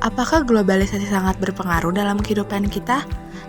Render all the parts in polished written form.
Apakah globalisasi sangat berpengaruh dalam kehidupan kita?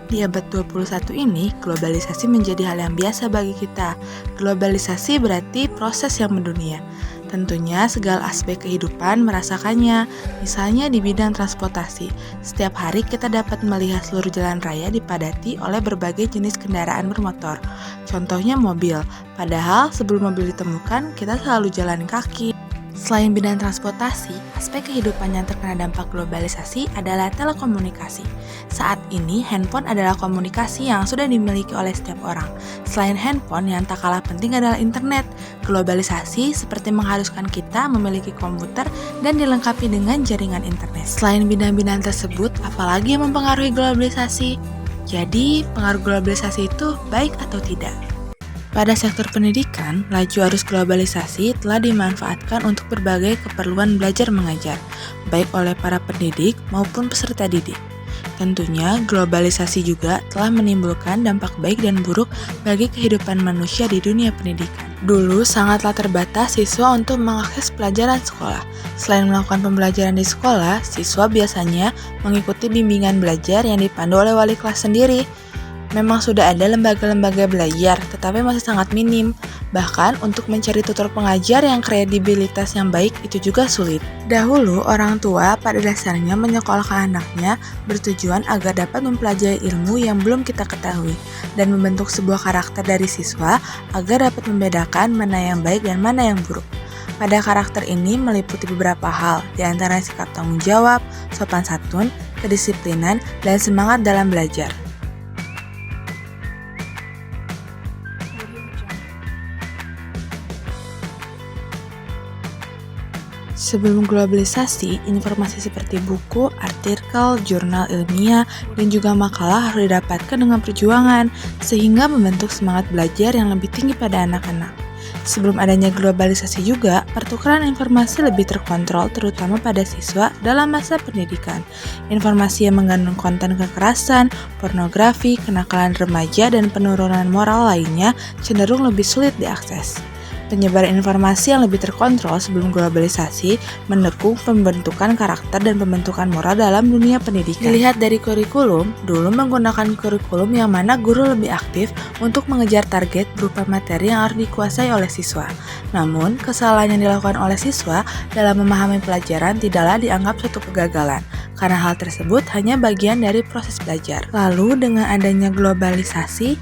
Di abad 21 ini, globalisasi menjadi hal yang biasa bagi kita. Globalisasi berarti proses yang mendunia. Tentunya segala aspek kehidupan merasakannya, misalnya di bidang transportasi. Setiap hari kita dapat melihat seluruh jalan raya dipadati oleh berbagai jenis kendaraan bermotor. Contohnya mobil, padahal sebelum mobil ditemukan, kita selalu jalan kaki. Selain bidang transportasi, aspek kehidupan yang terkena dampak globalisasi adalah telekomunikasi. Saat ini, handphone adalah komunikasi yang sudah dimiliki oleh setiap orang. Selain handphone, yang tak kalah penting adalah internet. Globalisasi seperti mengharuskan kita memiliki komputer dan dilengkapi dengan jaringan internet. Selain bidang-bidang tersebut, apalagi yang mempengaruhi globalisasi? Jadi, pengaruh globalisasi itu baik atau tidak? Pada sektor pendidikan, laju arus globalisasi telah dimanfaatkan untuk berbagai keperluan belajar mengajar, baik oleh para pendidik maupun peserta didik. Tentunya, globalisasi juga telah menimbulkan dampak baik dan buruk bagi kehidupan manusia di dunia pendidikan. Dulu sangatlah terbatas siswa untuk mengakses pelajaran sekolah. Selain melakukan pembelajaran di sekolah, siswa biasanya mengikuti bimbingan belajar yang dipandu oleh wali kelas sendiri. Memang sudah ada lembaga-lembaga belajar, tetapi masih sangat minim. Bahkan untuk mencari tutor pengajar yang kredibilitas yang baik itu juga sulit. Dahulu, orang tua pada dasarnya menyekolahkan anaknya bertujuan agar dapat mempelajari ilmu yang belum kita ketahui dan membentuk sebuah karakter dari siswa agar dapat membedakan mana yang baik dan mana yang buruk. Pada karakter ini meliputi beberapa hal, di antara sikap tanggung jawab, sopan santun, kedisiplinan, dan semangat dalam belajar. Sebelum globalisasi, informasi seperti buku, artikel, jurnal ilmiah, dan juga makalah harus didapatkan dengan perjuangan, sehingga membentuk semangat belajar yang lebih tinggi pada anak-anak. Sebelum adanya globalisasi juga, pertukaran informasi lebih terkontrol terutama pada siswa dalam masa pendidikan. Informasi yang mengandung konten kekerasan, pornografi, kenakalan remaja, dan penurunan moral lainnya cenderung lebih sulit diakses. Penyebaran informasi yang lebih terkontrol sebelum globalisasi mendukung pembentukan karakter dan pembentukan moral dalam dunia pendidikan. Dilihat dari kurikulum, dulu menggunakan kurikulum yang mana guru lebih aktif untuk mengejar target berupa materi yang harus dikuasai oleh siswa. Namun, kesalahan yang dilakukan oleh siswa dalam memahami pelajaran tidaklah dianggap suatu kegagalan, karena hal tersebut hanya bagian dari proses belajar. Lalu, dengan adanya globalisasi,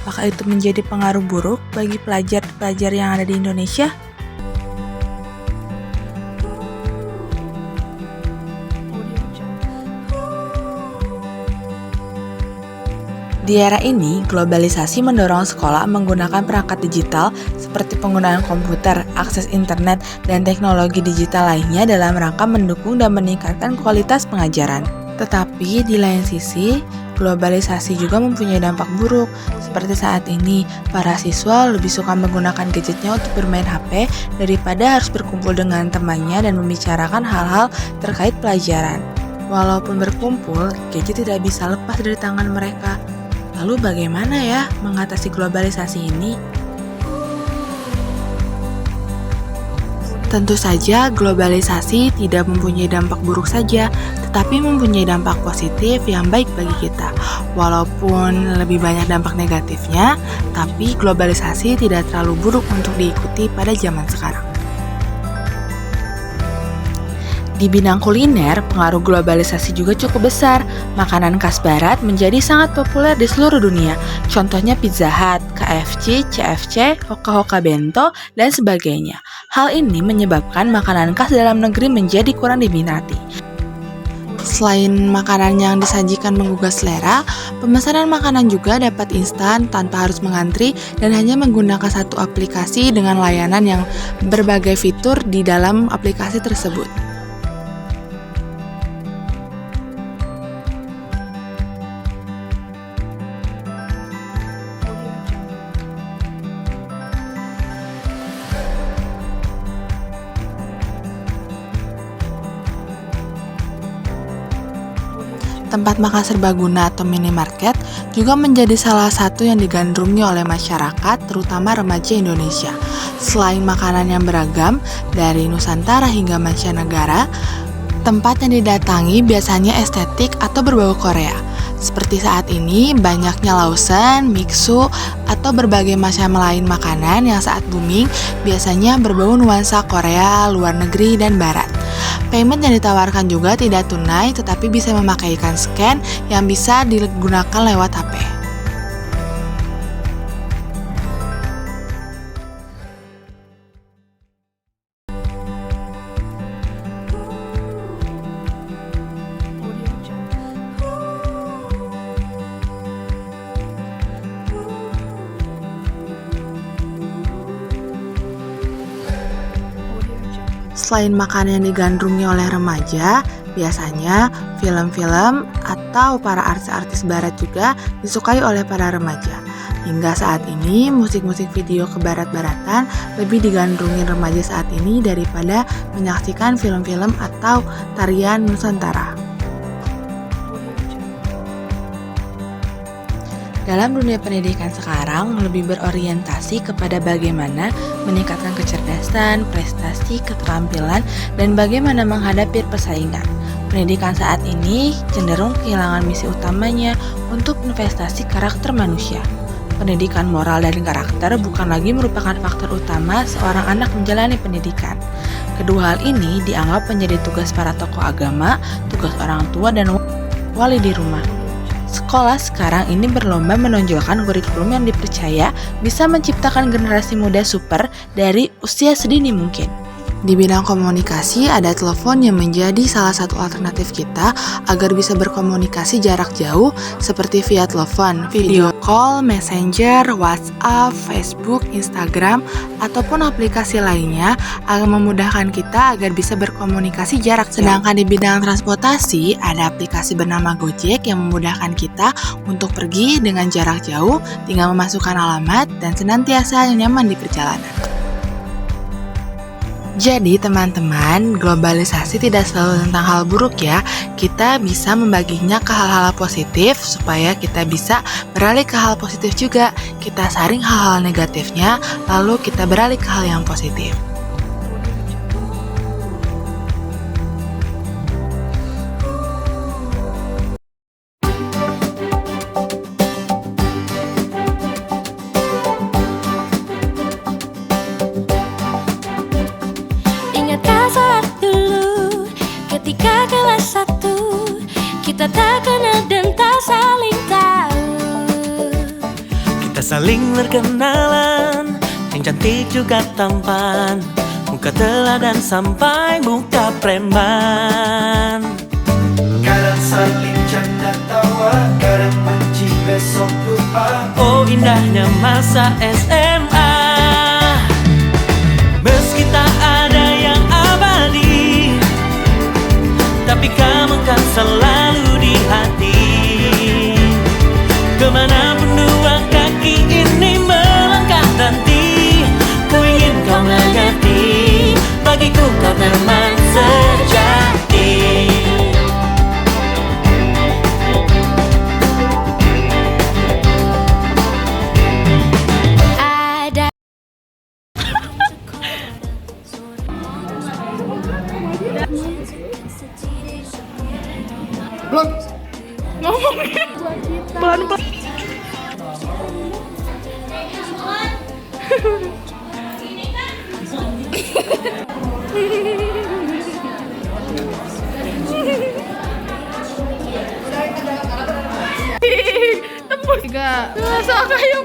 apakah itu menjadi pengaruh buruk bagi pelajar-pelajar yang ada di Indonesia? Di era ini, globalisasi mendorong sekolah menggunakan perangkat digital seperti penggunaan komputer, akses internet, dan teknologi digital lainnya dalam rangka mendukung dan meningkatkan kualitas pengajaran. Tetapi di lain sisi, globalisasi juga mempunyai dampak buruk. Seperti saat ini, para siswa lebih suka menggunakan gadgetnya untuk bermain HP daripada harus berkumpul dengan temannya dan membicarakan hal-hal terkait pelajaran. Walaupun berkumpul, gadget tidak bisa lepas dari tangan mereka. Lalu bagaimana ya mengatasi globalisasi ini? Tentu saja globalisasi tidak mempunyai dampak buruk saja, tetapi mempunyai dampak positif yang baik bagi kita. Walaupun lebih banyak dampak negatifnya, tapi globalisasi tidak terlalu buruk untuk diikuti pada zaman sekarang. Di bidang kuliner, pengaruh globalisasi juga cukup besar. Makanan khas barat menjadi sangat populer di seluruh dunia. Contohnya Pizza Hut, KFC, CFC, Hoka-Hoka Bento, dan sebagainya. Hal ini menyebabkan makanan khas dalam negeri menjadi kurang diminati. Selain makanan yang disajikan menggugah selera, pemesanan makanan juga dapat instan tanpa harus mengantri dan hanya menggunakan satu aplikasi dengan layanan yang berbagai fitur di dalam aplikasi tersebut. Tempat makan serbaguna atau minimarket juga menjadi salah satu yang digandrungi oleh masyarakat, terutama remaja Indonesia. Selain makanan yang beragam, dari Nusantara hingga mancanegara, Tempat yang didatangi biasanya estetik atau berbau Korea. Seperti saat ini, banyaknya Lawson, Mixu, atau berbagai macam lain makanan yang saat booming biasanya berbau nuansa Korea, luar negeri, dan barat. Payment yang ditawarkan juga tidak tunai tetapi bisa memakaikan scan yang bisa digunakan lewat HP. Selain makanan yang digandrungi oleh remaja, biasanya film-film atau para artis-artis barat juga disukai oleh para remaja. Hingga saat ini, musik-musik video kebarat-baratan lebih digandrungi remaja saat ini daripada menyaksikan film-film atau tarian Nusantara. Dalam dunia pendidikan sekarang lebih berorientasi kepada bagaimana meningkatkan kecerdasan, prestasi, keterampilan, dan bagaimana menghadapi persaingan. Pendidikan saat ini cenderung kehilangan misi utamanya untuk investasi karakter manusia. Pendidikan moral dan karakter bukan lagi merupakan faktor utama seorang anak menjalani pendidikan. Kedua hal ini dianggap menjadi tugas para tokoh agama, tugas orang tua, dan wali di rumah. Sekolah sekarang ini berlomba menonjolkan kurikulum yang dipercaya bisa menciptakan generasi muda super dari usia sedini mungkin. Di bidang komunikasi, ada telepon yang menjadi salah satu alternatif kita agar bisa berkomunikasi jarak jauh seperti via telepon, video call, messenger, WhatsApp, Facebook, Instagram, ataupun aplikasi lainnya akan memudahkan kita agar bisa berkomunikasi jarak jauh. Sedangkan di bidang transportasi, ada aplikasi bernama Gojek yang memudahkan kita untuk pergi dengan jarak jauh, tinggal memasukkan alamat dan senantiasa nyaman di perjalanan. Jadi teman-teman, globalisasi tidak selalu tentang hal buruk ya. Kita bisa membaginya ke hal-hal positif supaya kita bisa beralih ke hal positif juga. Kita saring hal-hal negatifnya, lalu kita beralih ke hal yang positif. Ketika kelas 1 kita tak kenal dan tak saling tahu. Kita saling berkenalan, yang cantik juga tampan, muka teladan sampai muka preman. Kadang saling canda tawa, kadang benci besok lupa. Oh indahnya masa SMA, meski tak ada yang abadi, tapi kamu kan selalu di hati. Kemanapun dua kaki ini melangkah nanti, ku ingin kau mengerti, bagiku kau teman sejati. Ada Pelan-pelan. Tembus. 3, 2, 1, ayo.